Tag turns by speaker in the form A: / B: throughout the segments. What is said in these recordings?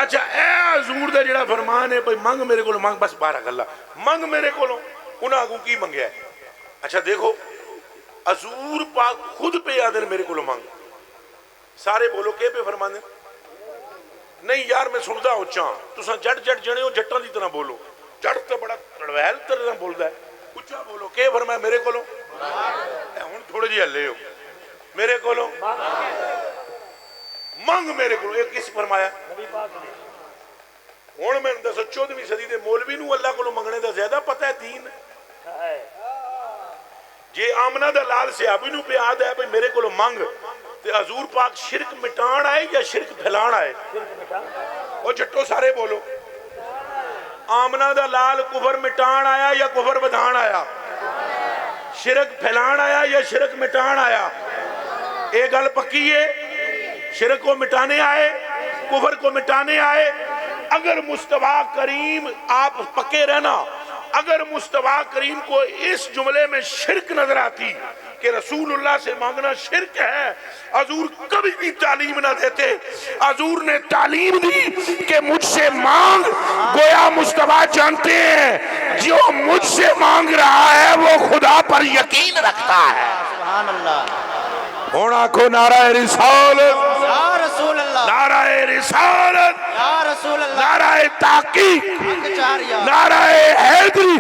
A: اچھا اے حضور دا جڑا فرمان ہے بھئی منگ میرے کو منگ، بس 12 گلا منگ میرے کو، انہاں کو کی منگیا ہے؟ اچھا دیکھو حضور پاک خود پہ آدھر میرے کو منگ، سارے بولو کہ پہ فرمان دیں؟ نہیں یار میں سندا ہو چاں تساں جٹ جٹ جنے ہو، جٹاں دی طرح بولو، جٹ تے بڑا تڑویل طرح بولدا ہے، اچھا بولو کہ فرمایا میرے کو ہن تھوڑے جی ہلے ہو، میرے کو منگ میرے کو، ایک کس فرمایا؟ ہن میں دسو 14ویں صدی دے مولوی نو اللہ کو منگنے دا زیادہ پتہ ہے دین؟ جے آمنہ دا لال صحابی نو پہ آدھا ہے بھئی میرے کو منگ، تے حضور پاک شرک مٹان آئے یا شرک پھیلان آئے؟ او جٹو سارے بولو، آمنہ دا لال کفر مٹان آیا یا کفر بدھان آیا؟ شرک پھیلان آیا یا شرک مٹان آیا؟ ایک گل پکی ہے، شرک کو مٹانے آئے، کفر کو مٹانے آئے۔ اگر مصطفیٰ کریم آپ پکے رہنا، اگر مصطفیٰ کریم کو اس جملے میں شرک نظر آتی کہ رسول اللہ سے مانگنا شرک ہے، حضور کبھی بھی تعلیم نہ دیتے۔ حضور نے تعلیم دی کہ مجھ سے مانگ، گویا مصطفیٰ جانتے ہیں جو مجھ سے مانگ رہا ہے وہ خدا پر یقین رکھتا ہے۔
B: سبحان اللہ،
A: ہونا کو نعرہ رسالت،
B: یا رسول اللہ،
A: نعرہ رسالت،
B: یا رسول اللہ،
A: نعرہ تحقیق،
B: چاریا،
A: نعرہ حیدری،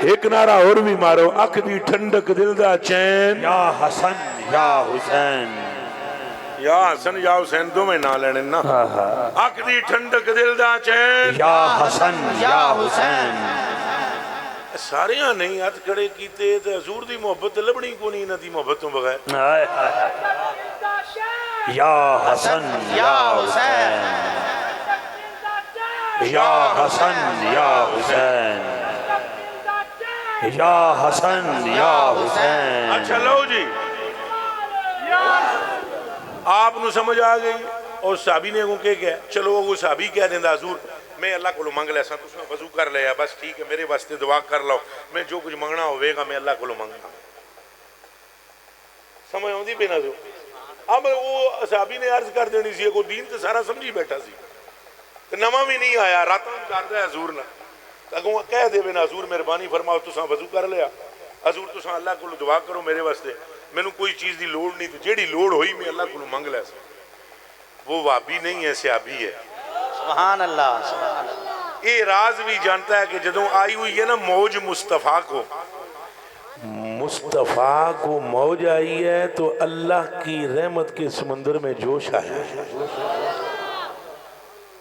A: ایک نعرہ اور بھی مارو، اکھ دی ٹھنڈک دل دا چین،
C: یا حسن یا حسین،
A: یا حسن یا حسین دو میں نہ لینے نا، اکھ دی ٹھنڈک دل دا چین،
C: یا حسن یا حسین،
A: سارے ہاں نہیں ہاتھ کھڑے کیتے تے حضور دی محبت لبنی کو نہیں نہ دی محبت تو بغیر۔
C: یا حسن یا حسین، یا حسن یا حسین، یا حسن یا حسین۔
A: اچھا لو جی، آپ نو سمجھ آ گئی، اور صحابی نے کو کہہ چلو وہ صحابی کہہ دیندہ حضور میں اللہ کو منگ لے سا، تو اس نے وضو کر لیا، بس ٹھیک ہے میرے واسطے دعا کر لو، میں جو کچھ منگنا ہوئے گا میں اللہ کو منگنا۔ سمجھ آؤں پہ نہ دو، اب وہ صحابی نے عرض کر دینی سی کو دین تے سارا سمجھی بیٹھا سی، نواں بھی نہیں آیا، راتاں گزاردا ہے حضور نہ، اگوں کہہ دے بنا حضور مہربانی فرماؤ تساں وضو کر لیا، حضور تساں اللہ کو دعا کرو میرے واسطے، مینوں کوئی چیز دی لوڑ نہیں تھی، جیڑی لوڑ ہوئی میں اللہ کو منگ لے سا۔ وہ وابی نہیں ہے، صحابی ہے۔
B: سبحان اللہ، سبحان اللہ۔
A: یہ راز بھی جانتا ہے کہ جدوں آئی ہوئی ہے نا موج مصطفیٰ کو، مصطفیٰ کو موج آئی ہے تو اللہ کی رحمت کے سمندر میں جوش آیا ہے،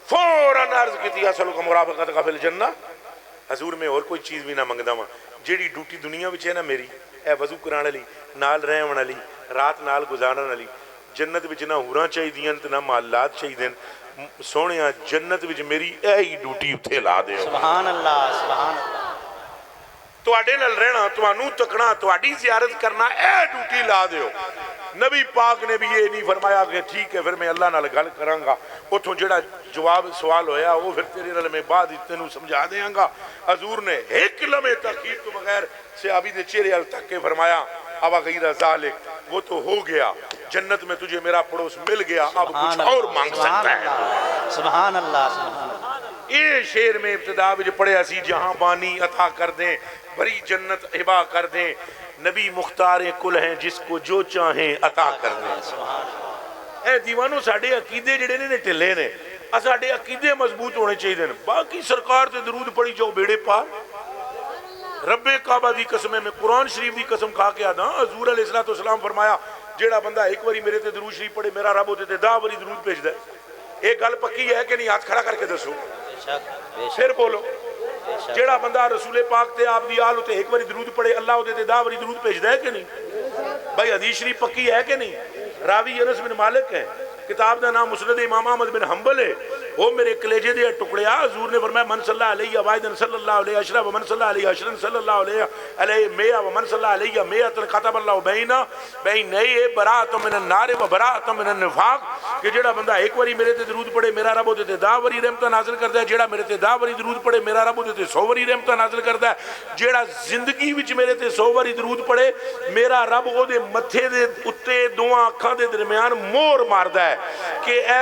A: فوراً عرض کی تھی اصلو کا مرافقت کا فی الجنہ، حضور میں اور کوئی چیز بھی نہ منگدا ہوں، جیڑی ڈیوٹی دنیا وچ ہے نا میری، اے وضو کرانے والی، نال رہن والی، رات نال گزارن والی، جنت وچ نہ ہوراں چاہیدیاں تے نہ محلات چاہیدیں، سونیاں جنت وچ میری اے ہی ڈیوٹی اتھے لا دے۔
B: سبحان اللہ، سبحان اللہ۔
A: تواڈے نال رہنا، توانوں تکنا، تواڈی زیارت کرنا، اے ڈیوٹی لا دیو۔ نبی پاک نے بھی یہ نہیں فرمایا کہ ٹھیک ہے پھر میں اللہ نال گل کراں گا، اتھوں جڑا جواب سوال ہویا وہ پھر تیرے نال میں بعد تینوں سمجھا دیاں گا۔ حضور نے ایک لمحے تاخیر تو بغیر صحابی دے چہرے ال تک کے فرمایا اب غیر ذالک، وہ تو ہو گیا، جنت میں تجھے میرا پڑوس مل گیا، اب کچھ اور مانگ سکتا ہے۔
B: سبحان اللہ، سبحان اللہ۔
A: یہ شعر میں ابتدا وچ پڑھیا سی جہاں بانی عطا کر دیں، بڑی جنت ہبا کر دیں، نبی مختار کل ہیں جس کو جو چاہیں عطا کر دیں۔ اے دیوانوں ساڑھے عقیدے جڑے نے ٹلے نے، ساڑھے عقیدے مضبوط ہونے چاہیے، باقی سرکار تے درود پڑھی جاؤ بیڑے پار۔ رب کعبہ دی قسم میں قرآن شریف دی قسم کھا کے آدھا، حضور علیہ السلام فرمایا جیڑا بندہ ایک واری میرے تے درود شریف پڑھے میرا رب ہوتے تے 10 واری درود بھیج دے۔ ایک گل پکی ہے کہ نہیں؟ ہاتھ کھڑا کر کے دسو، پھر بولو۔ جیڑا بندہ رسول پاک تے آپ دی آل ہوتے ایک واری درود پڑھے اللہ ہوتے تے 10 واری درود بھیج دے کہ نہیں؟ بھائی حدیث شریف پکی ہے کہ نہیں؟ راوی انس بن مالک ہے، کتاب دا نام مسند امام احمد بن حنبل ہے، وہ میرے کلیجے دے ٹکڑے حضور نے فرمایا من صلی علیہ واحدن صلی اللہ علیہ عشرہ ومن صلی علیہ عشرن صلی اللہ علیہ مئہ ومن صلی علیہ مئۃ کتب اللہ بین براءۃ من النار و براءۃ من النفاق، کہ جیڑا بندہ ایک واری میرے تے درود پڑھے میرا رب ہوتے تے 10 واری رحمتاں نازل کردا ہے، جیڑا میرے تے 10 واری درود پڑھے میرا رب ہوتے تے 100 واری رحمتاں نازل کردا ہے، جیڑا زندگی وچ میرے تے 100 واری درود پڑھے میرا رب او دے متھے دے اُتے دوواں اکھاں دے درمیان مور ماردا ہے کہ اے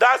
A: 10।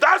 A: 10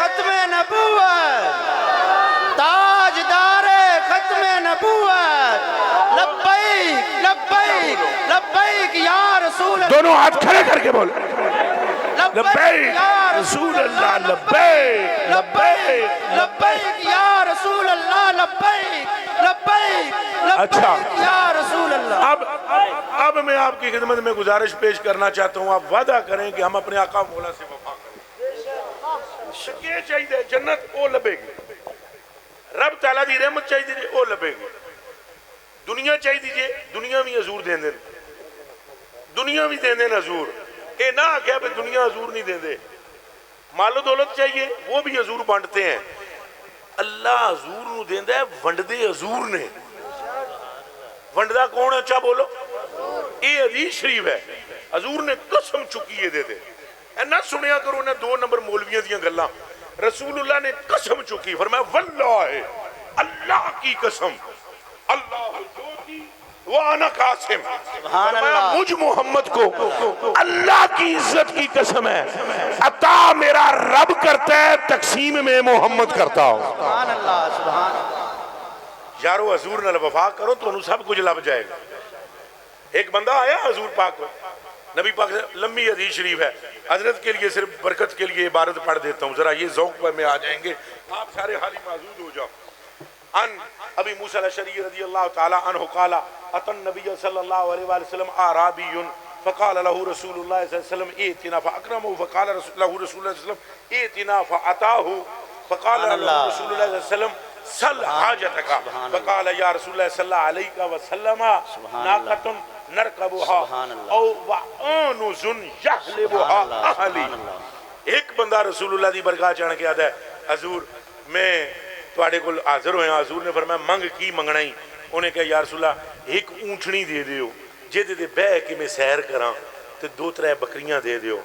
B: ختم نبوت تاجدار ختم نبوت لبیک لبیک لبیک یا رسول اللہ
A: دونوں ہاتھ کھڑے کر کے بولو
B: لبیک
A: لبیک
B: یا
A: رسول اللہ لبیک لبیک
B: لبیک یا رسول اللہ لبیک لبیک
A: اچھا۔
B: لبیک یا رسول اللہ۔
A: اب میں آپ کی خدمت میں گزارش پیش کرنا چاہتا ہوں، آپ وعدہ کریں کہ ہم اپنے آقا مولا سے وفا کریں۔ یہ چاہیے جنت وہ لبے گی، رب تعالیٰ دی رحمت چاہیے جی وہ لبے گی، دنیا چاہیے جی دنیا بھی حضور دیں دیں، دنیا بھی دیں دیں حضور، اے نہ آگیا پہ دنیا حضور نہیں دیں دیں، مال و دولت چاہیے وہ بھی حضور بانٹتے ہیں، اللہ حضور نو دیں دے ونڈ دے حضور نے، ونڈدہ کون اچھا بولو، یہ حدیث شریف ہے، حضور نے قسم چکی ہے دے دے، اے نہ سنیا کرو نہ 2 نمبر مولویاں دیاں گلاں، رسول اللہ نے قسم چکی، فرمایا واللہ اللہ کی قسم، اللہ جوتی وانا قاسم، فرمایا مجھ محمد کو اللہ کی عزت کی قسم ہے، عطا میرا رب کرتا ہے، تقسیم میں محمد کرتا ہوں۔
B: سبحان اللہ سبحان اللہ۔
A: یارو حضور نال وفا کرو تو انہوں سب کچھ لب جائے گا۔ ایک بندہ آیا حضور پاک کو، نبی پاک سے لمبی حدیث شریف ہے، حضرت کے لیے صرف برکت کے لیے عبارت پڑھ دیتا ہوں، ذرا یہ ذوق پر میں آ جائیں گے، آپ سارے حالی معذود ہو جاؤ۔ ان ابی موسیٰ الاشعری رضی اللہ تعالی عنہ قال اتى النبي صلی اللہ علیہ وسلم اعرابی فقال له رسول اللہ صلی اللہ علیہ وسلم ائتنا فاکرمه فقال له رسول اللہ صلی اللہ علیہ وسلم ائتنا فاتاه فقال له رسول اللہ صلی اللہ علیہ وسلم سل حاجتك فقال یا رسول اللہ صلی اللہ علیہ وسلم ناقۃ نرکبها او وعنز یحلبها اہلی۔ ایک بندہ رسول اللہ دی برگاہ چڑھ کے آتا ہے حضور میں تواڈے کول حاضر ہویا، حضور نے فرمایا منگ کی منگنا ہی، انہیں کہا یا رسول اللہ ایک اونٹنی دے دیو جے دے بہ کے میں سیر کراں تے 2-3 بکریاں دے دیو۔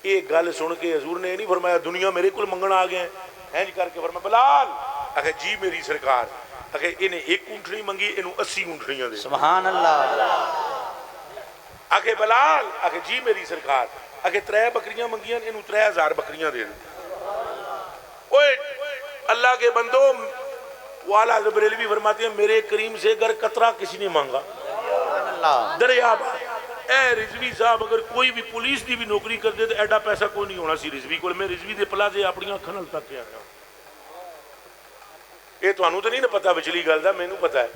A: ایک گل سن کے حضور نے نہیں فرمایا دنیا میرے کول منگن آ گئے ہیں جی کر کے فرمایا بلال اکھے جی میری سرکار، اکھے انہیں ایک اونٹنی منگی انہوں 80 اونٹنیاں دے،
B: سبحان اللہ۔
A: اکھے بلال اکھے جی میری سرکار، اکھے 3 بکریاں منگیاں انہوں 3000 بکریاں دے دے۔ اوے اللہ کے بندو والا حضرت بریلوی فرماتے ہیں میرے کریم سے اگر قطرہ کسی نے مانگا دریاب اے رضوی صاحب اگر کوئی بھی پولیس دی بھی نوکری کر دے تو ایڈا پیسہ کوئی نہیں ہونا سی رضوی کو، میں رضوی دے پلازے اپنی آنکھاں نال تک کے آ گیا۔ یہ تو انہوں تو نہیں پتا بچلی گل دا، میں نو پتا ہے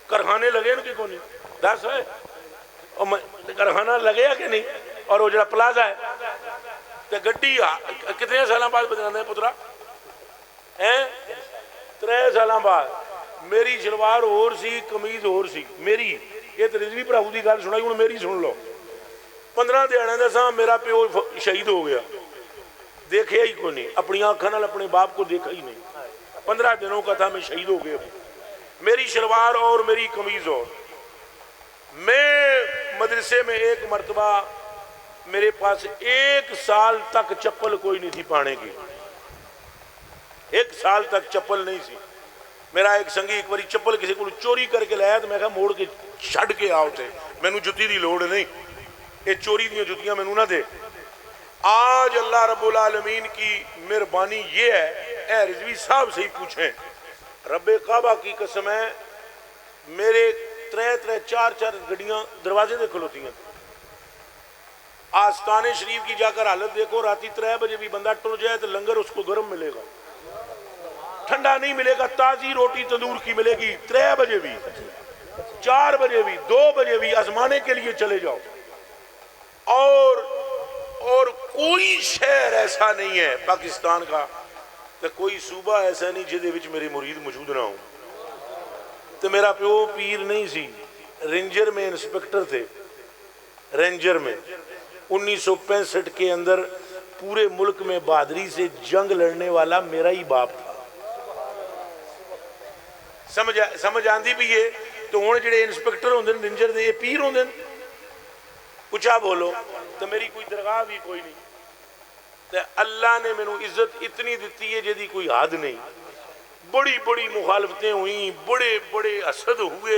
A: کرخانے لگے نا کہ کون نہیں دس ہے کرخانہ لگے کہ نہیں، اور وہ جڑا پلازا ہے تو گڈی کتنے سالوں بعد بدلانا ہے پترا 3 سالوں بعد، میری شلوار اور سی کمیز اور سی میری، یہ تو رضوی پراہو دی گل سنائی ہوں میری سن لو، 15 دیانے دا ساں میرا پیو شہید ہو گیا، دیکھے ہی کوئی نہیں، اپنی آنکھاں نال اپنے باپ کو دیکھا ہی نہیں، 15 دنوں کا تھا میں شہید ہو گیا، میری شلوار اور میری کمیز اور، میں مدرسے میں ایک مرتبہ میرے پاس 1 سال تک چپل کوئی نہیں تھی پانے کی، 1 سال تک چپل نہیں سی، میرا ایک سنگی ایک باری چپل کسی کو چوری کر کے لایا تو میں کہا موڑ کے چھڑ کے آؤ تھے، میں نو جتی دی لوڑ نہیں، یہ چوری دیاں جتیاں میں نو نہ دے۔ آج اللہ رب العالمین کی مہربانی یہ ہے، اے رضوی صاحب سے ہی پوچھیں، رب کعبہ کی قسم ہے میرے 3-4 گڑیاں دروازے دے کھلوتی ہیں، آستان شریف کی جا کر حالت دیکھو، راتی 3 بجے بھی بندہ ٹر جائے تو لنگر اس کو گرم ملے گا، ٹھنڈا نہیں ملے گا، تازی روٹی تندور کی ملے گی، 3 بجے بھی 4 بجے بھی 2 بجے بھی آزمانے کے لیے چلے جاؤ، اور کوئی شہر ایسا نہیں ہے پاکستان کا کہ کوئی صوبہ ایسا نہیں جہدے وچ میرے مرید موجود نہ ہوں۔ تو میرا پیو پیر نہیں سی، رینجر میں انسپیکٹر تھے، رینجر میں 1965 کے اندر پورے ملک میں بہادری سے جنگ لڑنے والا میرا ہی باپ تھا، سمجھ آندی بھی یہ تو ہوں جڑے انسپیکٹر ہوندے رینجر دے یہ پیر ہوندے، اچھا بولو تو میری کوئی درگاہ بھی کوئی نہیں، تو اللہ نے مینوں عزت اتنی دیتی ہے جدی کوئی حد نہیں، بڑی بڑی مخالفتیں ہوئیں، بڑے بڑے حسد ہوئے،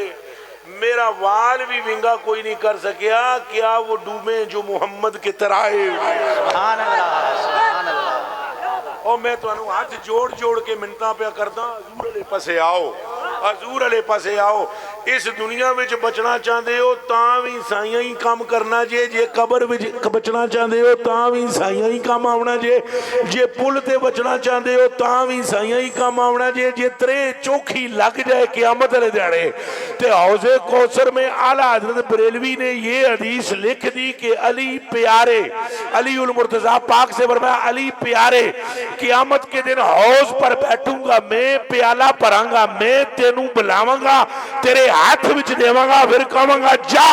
A: میرا وال بھی ونگا کوئی نہیں کر سکیا، کیا وہ ڈوبیں جو محمد کے ترائے،
B: سبحان اللہ سبحان اللہ۔
A: اور میں تمہیں ہاتھ جوڑ جوڑ کے منتاں پہ کردا حضور علیہ پاسے آؤ حضور علیہ پاسے آؤ اس دنیا وچ بچنا چاہتے ہو تاں بھی سائیاں ہی کام کرنا جے جے قبر وچ بچنا چاہتے ہو تاں بھی سائیاں ہی کام آونا جے جے پل تے بچنا چاہتے ہو تاں بھی سائیاں ہی کام آونا جے جے ترے چوکھی لگ جائے قیامت والے دیہڑے تے حوض کوثر میں اعلیٰ حضرت بریلوی نے یہ حدیث لکھ دی کہ علی پیارے علی المرتضیٰ پاک سے فرمایا علی پیارے قیامت کے دن حوض پر بیٹھوں گا میں پیالہ پرھاں گا میں تینوں بلاواں گا تیرے ہاتھ وچ دیواں گا پھر کہاں گا جا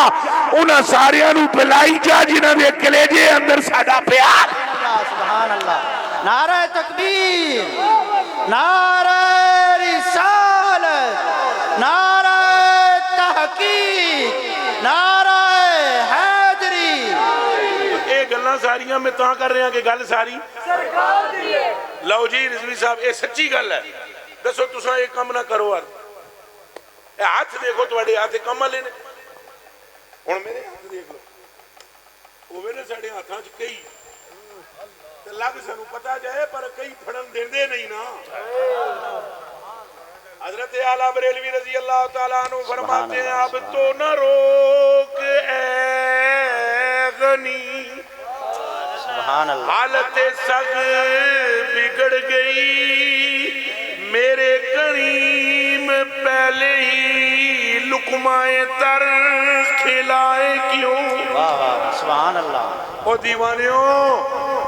A: انہاں ساریاں نو پلائی جا جنہاں دے کلیجے اندر ساڈا پیار
B: سبحان اللہ نعرہ تکبیر نعرہ رسالت نعرہ تحقیق نعرہ حیدری
A: اے گلاں ساریاں میں تاں کر رہے ہیں کہ گل ساری سرکار دی ہے لو جی رضوی صاحب اے سچی گل ہے دسو تساں یہ کم نہ کرو اے ہاتھ دیکھو تواڈے ہاتھ کم والے نے ہن میرے ہاتھ دیکھ لو اوے نے ساڈے ہاتھاں وچ کئی تے لگ سانو پتہ جائے پر کئی پھڑن دیندے نہیں نا حضرت اعلیٰ بریلوی رضی اللہ تعالیٰ عنہ فرماتے ہیں اب تو نہ روک اے غنی
B: سبحان اللہ
A: حالت سگ بگڑ گئی میرے کریم پہلے ہی لقمائے تر کھلائے کیوں
B: واہ واہ سبحان اللہ
A: او دیوانیوں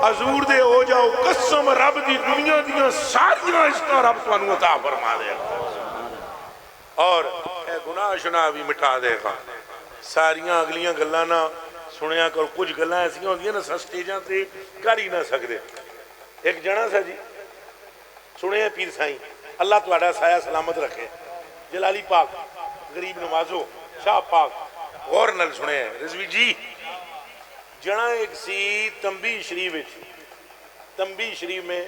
A: حضور دے ہو جاؤ قسم رب دی دنیا دیاں ساریاں اس کا رب تانوں عطا فرما دے گا اور اے گناہ شناہ بھی مٹا دے گا ساریاں اگلیاں گلاں نہ سنیا کرو کچھ گلاں ایسی ہوندیاں نا سٹیجاں تے کر ہی نہ سکدے ایک جنا سا جی سنے پیر سائیں اللہ تواڈا سایہ سلامت رکھے جلالی پاک غریب نوازو شاہ پاک غور نل سنے رضوی جی جنا ایک سی تنبیہ شریف تنبیہ شریف میں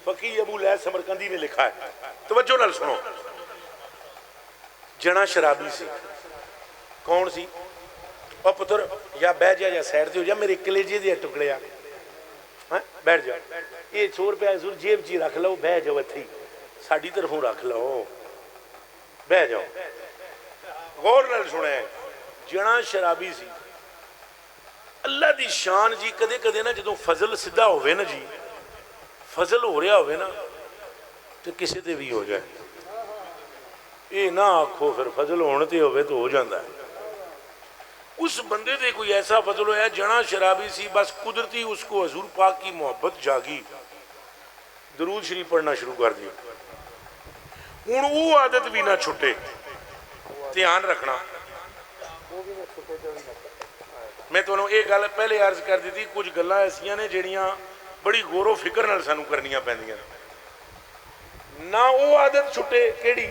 A: فقی ابو لیث سمرقندی نے لکھا ہے توجہ نل سنو جنا شرابی سی کون سی اور پتر یا بیٹھ جا یا سیر دے ہو جا میرے کلیجے دے ٹکڑے آ بیٹھ جا یہ 100 روپے حضور جیب چی رکھ لو بیٹھ جاؤ اتھی ساڑی طرفوں رکھ لو بیٹھ جاؤ غور نال سنے جنا شرابی سی اللہ دی شان جی کدے کدے نا جدوں فضل سدھا ہوئے نا جی فضل ہو رہا ہوئے نا تو کسی تے بھی ہو جائے یہ نہ آکھو پھر فضل ہونے تے ہوئے تو ہو جاندہ ہے اس بندے تے کوئی ایسا فضل ہویا جنا شرابی سی بس قدرتی اس کو حضور پاک کی محبت جاگی درود شریف پڑھنا شروع کر دیا ہن وہ عادت بھی نہ چھٹے دھیان رکھنا میں تو انہوں ایک گل پہلے عرض کر دی تھی کچھ گلاں ایسیاں نے جڑیاں بڑی غور و فکر نال سانوں کرنیاں پیندیاں نہ وہ عادت چھٹے کیڑی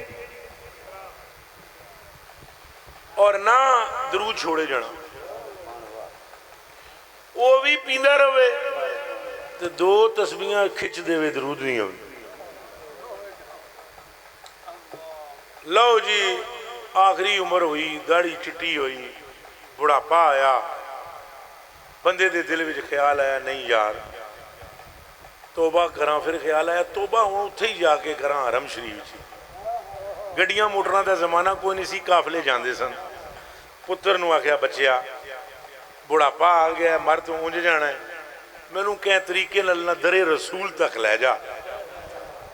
A: اور نہ درود چھوڑے جانا وہ بھی پیندہ رہے تو 2 تسبیحاں کھچ دے وے درود نہیں ہوئی لو جی آخری عمر ہوئی داڑھی چٹی ہوئی بڑھاپا آیا بندے دے دل وچ خیال آیا نہیں یار توبہ کراں پھر خیال آیا توبہ ہوں اتھے ہی جا کے کراں حرم شریف چی گڈیاں موٹراں دا زمانہ کوئی نہیں سی قافلے جاندے سن پتر نو آکھیا بچیا بڑھاپا آ گیا مر تو اونج جانا ہے مینوں کہیں طریقے نال نہ درے رسول تک لے جا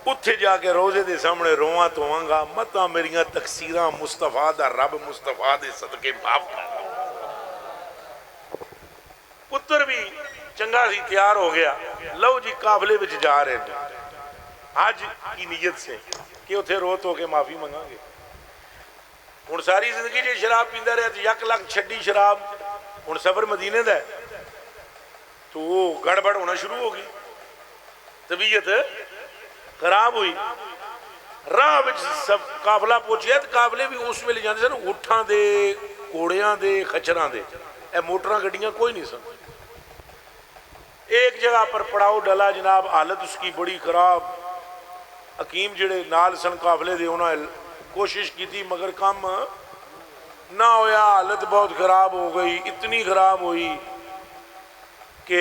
A: اتھے جا کے روزے دے سامنے رواں تو آنگا متا میریاں تقصیراں مصطفیٰ دا رب مصطفیٰ دے صدقے معاف کر پتر بھی چنگا سی تیار ہو گیا لو جی قافلے وچ جا رہے ہیں حج کی نیت سے کہ اتھے روت ہو کے معافی منگا گے ہن ساری زندگی جی شراب پیندا رہا تو 1 لاکھ چھڈی شراب ہن سفر مدینے دا ہے تو وہ گڑبڑ ہونا شروع ہو گئی طبیعت خراب ہوئی راہ وچ سب قافلہ پہنچیا تو قافلے بھی اس ویلے جاندے سن اٹھاں دے کوڑیاں دے خچراں دے اے موٹراں گڈیاں کوئی نہیں سن ایک جگہ پر پڑاؤ ڈلا جناب حالت اس کی بڑی خراب حکیم جڑے نال سن قافلے دے انہاں کوشش کی تھی مگر کام نہ ہویا حالت بہت خراب ہو گئی اتنی خراب ہوئی کہ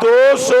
A: 200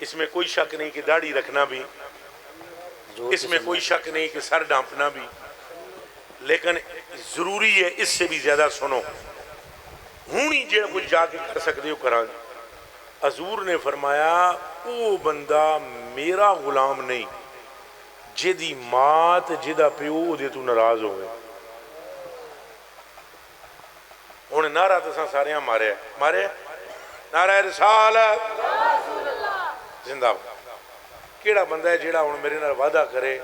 A: اس میں کوئی شک نہیں کہ داڑھی رکھنا بھی، اس میں کوئی شک نہیں کہ سر ڈانپنا بھی، لیکن ضروری ہے اس سے بھی زیادہ سنو ہونی جڑا کچھ جا کے کر سکتے ہو کران۔ حضور نے فرمایا وہ بندہ میرا غلام نہیں جدی مات جدا پیو دے تو ناراض ہوئے۔ انہیں نعرہ تساں سارے ہاں مارے نعرہ رسالت زندہ باد۔ کیڑا بندہ ہے جیڑا ہن میرے نال وعدہ کرے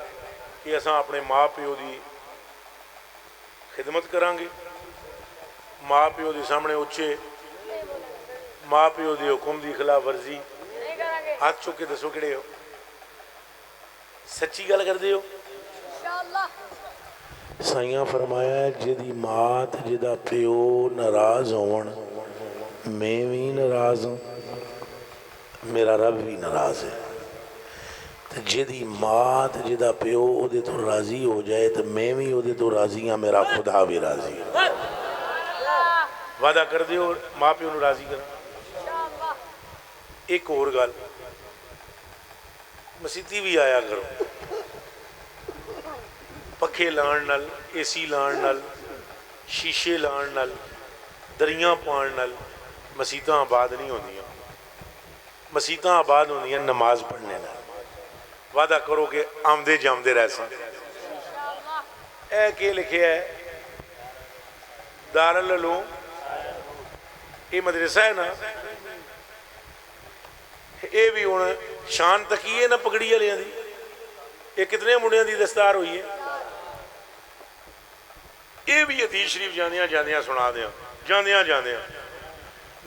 A: کہ اساں اپنے ماں پیو دی خدمت کران گے، ماں پیو دی سامنے اچھے، ماں پیو دی حکم دی خلاف ورزی، ہاتھ چک کے دسو کیڑے ہو، سچی گل کر دے ہو؟ سائیاں فرمایا ہے جدی مات جدا پیو ناراض ہون میں بھی ناراض ہوں، میرا رب بھی ناراض ہے۔ جدی مات جدا پیو او دے تو راضی ہو جائے تو میں بھی او دے تو راضی ہاں، میرا خدا بھی راضی ہے۔ وعدہ کر دے اور ماں پیو نو راضی کرنا۔ ایک اور گل، مسیتی بھی آیا کرو، پکھے لان نال، اے سی لان نال، شیشے لان نال، دریاں پان نال مسیتاں آباد نہیں ہوندیاں، مسیتاں آباد ہوندیاں نماز پڑھنے نال۔ وعدہ کرو کہ آمدے جامدے رہ سن۔ اے کہ لکھے ہے دارالعلوم، یہ مدرسہ ہے نا، یہ بھی ہوں شان تکی ہے نا پگڑی والیاں دی، یہ کتنے منڈیاں دی دستار ہوئی ہے، یہ بھی حدیث شریف جاندیاں سنا دیاں جاندیاں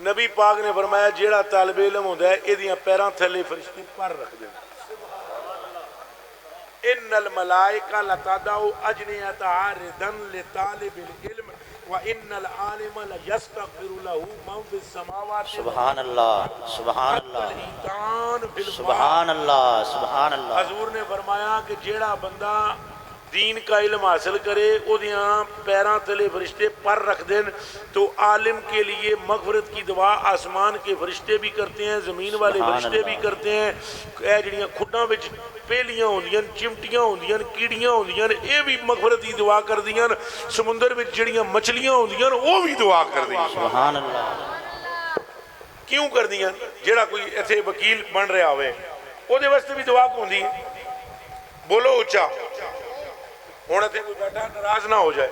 A: نبی پاک نے فرمایا جیڑا طالب علم ہوتا ہے یہ دیاں پیراں تھلے فرشتے پر رکھ دیں۔ ان الملائکہ لتدع اجنحتہا ردا لطالب العلم وان العالم لیستغفر له من فی السماوات
B: سبحان اللہ سبحان اللہ
A: والارض
B: سبحان اللہ سبحان اللہ۔
A: حضور نے فرمایا کہ جیڑا بندہ دین کا علم حاصل کرے او دیاں پیراں تلے فرشتے پر رکھ دیں تو عالم کے لیے مغفرت کی دعا آسمان کے فرشتے بھی کرتے ہیں، زمین والے فرشتے بھی کرتے ہیں، اے جڑیاں کھڈاں وچ پیلیاں ہوندیاں، چمٹیاں ہوندیاں، کیڑیاں ہوندیاں، اے بھی مغفرت کی دعا کر دیاں، سمندر وچ جڑیاں مچھلیاں ہوندیاں وہ بھی دعا کر دیاں۔
B: سبحان اللہ۔
A: کیوں کر دیاں؟ جیڑا کوئی ایتھے وکیل بن رہا ہوئے او دے واسطے بھی دعا ہوندی ہے، بولو اچھا، ہونا تھے کوئی بیٹھا ناراض نہ ہو جائے۔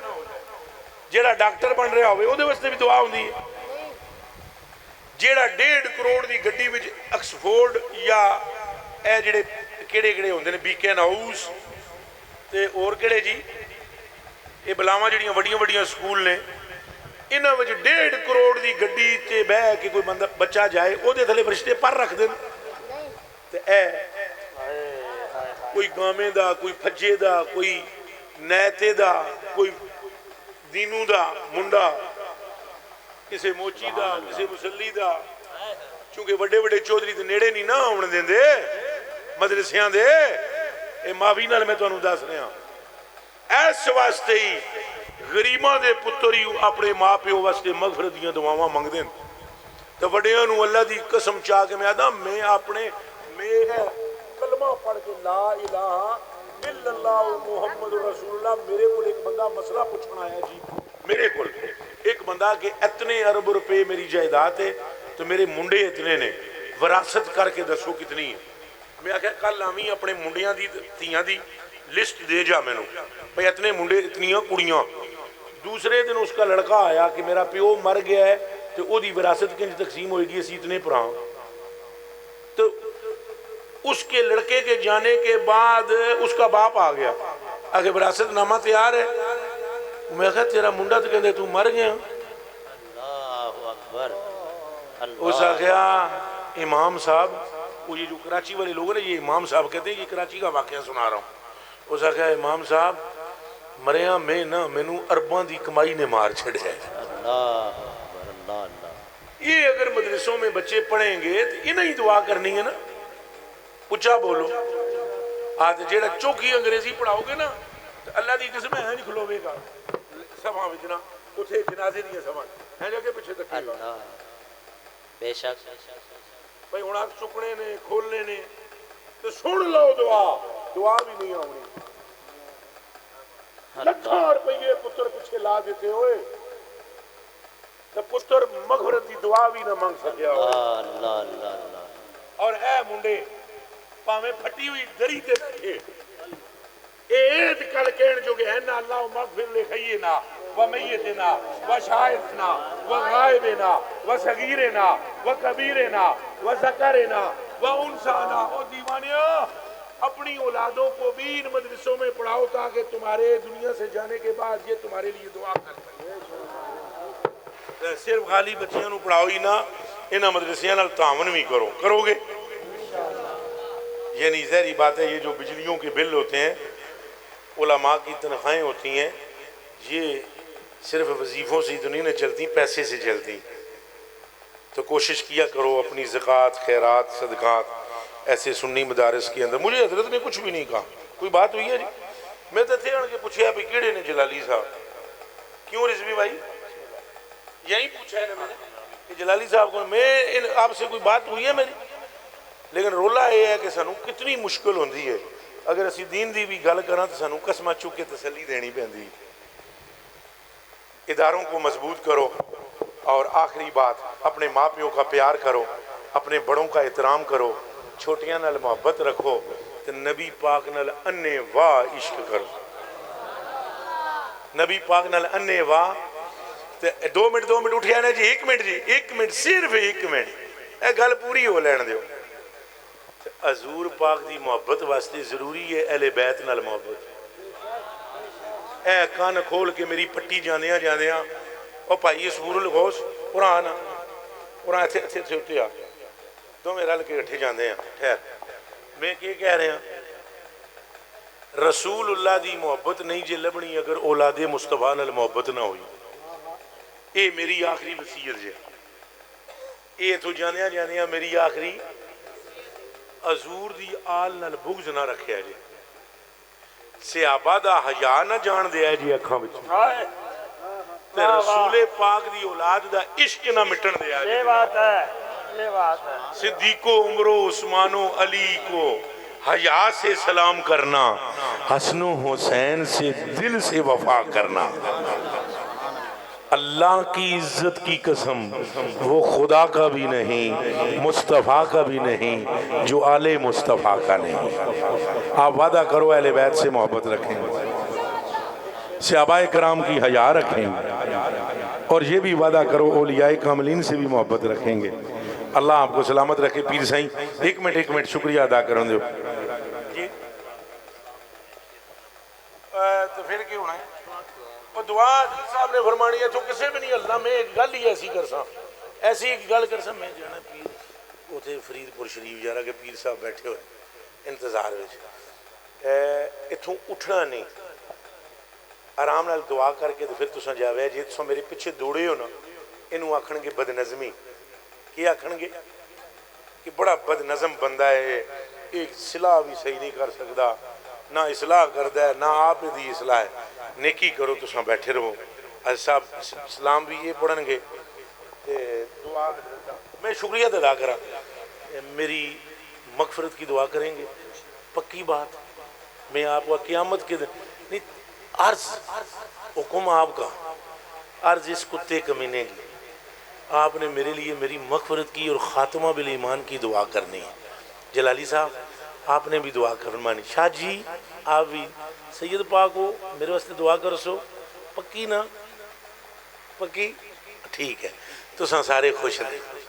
A: جیڑا ڈاکٹر بن رہا ہوئے او دے واسطے بھی دعا ہوندی ہے۔ جیڑا 1.5 کروڑ دی گڈی وچ آکسفورڈ یا اے جڑے کیڑے ہوندے نے بیکن ہاؤس تے اور کیڑے جی اے بلاواں جڑیاں وڈیاں سکول نے، انہاں وچ 1.5 کروڑ دی گڈی تے بہ کے کوئی بندہ بچہ جائے او دے تھلے فرشتے پر رکھ دین تے اے کوئی گامے دا، کوئی پھجے دا، کوئی نیتے دا، کوئی دینو دا منڈا، کسے موچی دا، کسے مسلی دا، چونکہ بڑے چودھری تے نیڑے نہیں نہ آن دین دے مدرسیاں دے، اے معافی نال میں تانوں دس رہا ایس واسطے ہی غریباں دے پتر ہی اپنے ماں پیو واسطے مغفرت دیاں دعاواں منگ دین تے وڈیاں نو اللہ دی قسم چاہ کے میں آدھا میں اپنے میرے کلمہ پڑھ کے لا الہ الا اللہ محمد رسول اللہ، میرے کو ایک بندہ مسئلہ پوچھنا آیا جی، میرے کو ایک بندہ کہ اتنے ارب روپے میری جائیداد ہے تو میرے منڈے اتنے نے، وراثت کر کے دسو کتنی ہے؟ میں آخیا کل آویں اپنے منڈیاں دی تیاں دی لسٹ دے جا مینوں بھئی اتنے منڈے اتنیاں کڑیاں۔ دوسرے دن اس کا لڑکا آیا کہ میرا پیو مر گیا ہے تو او دی وراثت کنج تقسیم ہوئے گی، اسی اتنے پراں۔ تو اس کے لڑکے کے جانے کے بعد اس کا باپ آ گیا، آگے وراثت نامہ تیار ہے، میں کہا تیرا منڈا تو کہندے تو مر گیا۔
B: اللہ اکبر۔
A: اس آ گیا امام صاحب، وہ یہ جو کراچی والے لوگ ہیں یہ امام صاحب کہتے ہیں، یہ کراچی کا واقعہ سنا رہا ہوں۔ اس آ گیا امام صاحب مریا میں نہ مینوں ارباں دی کمائی نے مار چھڑے ہے۔
B: اللہ اکبر اللہ اللہ۔
A: یہ اگر مدرسوں میں بچے پڑھیں گے تو انہیں ہی دعا کرنی ہے نا، اچھا بولو۔ آج جیڑا چوکی انگریزی پڑھاؤ گے نا تو اللہ دی قسم ہے نہیں کھلوے گا سبھاں وچ نا، اتھے جنازے دیاں سبھاں ہیں جا کے پیچھے تک
B: اللہ بے شک
A: بھائی ہوں اک چکنے نے کھولنے نے تو سن لو دعا بھی نہیں آنی لکھاں روپیے پتر پیچھے لا دیتے ہوئے تو پتر مغفرت دی دعا بھی نہ مانگ سکیا ہوئے
B: اللہ اللہ اللہ
A: اور اے منڈے پاویں پھٹی ہوئی دری تے بیٹھے اید کل کہن جو کہ اِنَّ اللَّهُ مَغْفِرْ لِخَيِّنَا وَمَيِّتِنَا وَشَاهِدِنَا وَغَائِبِنَا وَصَغِيرِنَا وَكَبِيرِنَا وَذَكَرِنَا وَأُنثَانَا او دیوانیوں اپنی اولادوں کو بھی ان مدرسوں میں پڑھاؤ تاکہ تمہارے دنیا سے جانے کے بعد یہ تمہارے لیے دعا کر سکیں صرف خالی بچیاں نو پڑھاؤ ہی نہ انہاں مدرسیاں نال تعاون بھی کرو گے یعنی ظاہری بات ہے یہ جو بجلیوں کے بل ہوتے ہیں علماء کی تنخواہیں ہوتی ہیں یہ صرف وظیفوں سے تو نہیں نہ چلتی پیسے سے چلتی تو کوشش کیا کرو اپنی زکوٰۃ خیرات صدقات ایسے سنی مدارس کے اندر مجھے حضرت نے کچھ بھی نہیں کہا کوئی بات ہوئی ہے جی میں تو تھے ان کے پوچھے ابھی کیڑے نے جلالی صاحب کیوں رضوی بھائی یہی پوچھا ہے نا میں نے کہ جلالی صاحب کو میں آپ سے کوئی بات ہوئی ہے میری لیکن رولا یہ ہے کہ سانو کتنی مشکل ہوندی ہے اگر اسی دین دی بھی گل کریں تو سانو قسمہ چک کے تسلی دینی پیندی اداروں کو مضبوط کرو اور آخری بات اپنے ماں پیوں کا پیار کرو اپنے بڑوں کا احترام کرو چھوٹیاں نال محبت رکھو تو نبی پاک نال انے واہ عشق کرو نبی پاک نال انے واہ دو منٹ اٹھیا نا جی ایک منٹ صرف ایک منٹ اے گل پوری ہو لین دیو حضور پاک دی محبت واسطے ضروری ہے اہل بیت نال محبت اے کان کھول کے میری پٹی جاندیاں او بھائی سبور الغوث قرآن ایتھے اٹھے آ تو میں رل کے اٹھے جاندے ہیں ٹھہر میں کہہ رہے ہیں رسول اللہ دی محبت نہیں جے لبنی اگر اولاد مصطفیٰ نال محبت نہ ہوئی اے میری آخری وصیت جے اے تو جاندیاں میری آخری حضور دی آل نال بغض نہ رکھیا جی صحابہ دا حیا نہ جان دیا جی اکھاں وچ تے رسول پاک دی اولاد دا عشق نہ مٹن دیا جی
B: یہ بات ہے
A: صدیق و عمر و عثمان و علی کو حیا سے سلام کرنا حسن و حسین سے دل سے وفا کرنا اللہ کی عزت کی قسم وہ خدا کا بھی نہیں مصطفیٰ کا بھی نہیں جو آل مصطفیٰ کا نہیں آپ وعدہ کرو اہل بیت سے محبت رکھیں صحابہ کرام کی حیا رکھیں اور یہ بھی وعدہ کرو اولیاء کاملین سے بھی محبت رکھیں گے اللہ آپ کو سلامت رکھے پیر سائیں ایک منٹ شکریہ ادا کروں دے جی تو پھر کیوں ہونا ہے وہ دعا حضرت صاحب نے فرمانی ہے تو کسے بھی نہیں اللہ میں ایک گل ہی ایسی کرساں ایسی ایک گل کرساں میں جانا پیر اتھے فرید پور شریف جا رہا کہ پیر صاحب بیٹھے ہوئے انتظار وچ اتھوں اٹھنا نہیں آرام نال دعا کر کے پھر تساں جاوے جی تساں میرے پیچھے دوڑے ہو نا انہوں آکھن گے بد نظمی کیا آکھن گے کہ بڑا بد نظم بندہ ہے ایک صلاح بھی صحیح نہیں کر سکتا نہ اصلاح کردہ ہے نہ آپ دی اصلاح ہے نیکی کرو تساں بیٹھے رہو حضرت صاحب سلام بھی یہ پڑھن گے دعا میں شکریہ ادا کرا میری مغفرت کی دعا کریں گے پکی بات میں آپ کو قیامت کے دن عرض حکم آپ کا عرض اس کتے کمینے کی آپ نے میرے لیے میری مغفرت کی اور خاتمہ بالایمان کی دعا کرنی ہے جلالی صاحب آپ نے بھی دعا کرنی شاہ جی آپ بھی سید پاک ہو میرے واسطے دعا کر سو پکی نا پکی ٹھیک ہے تو سارے خوش رہے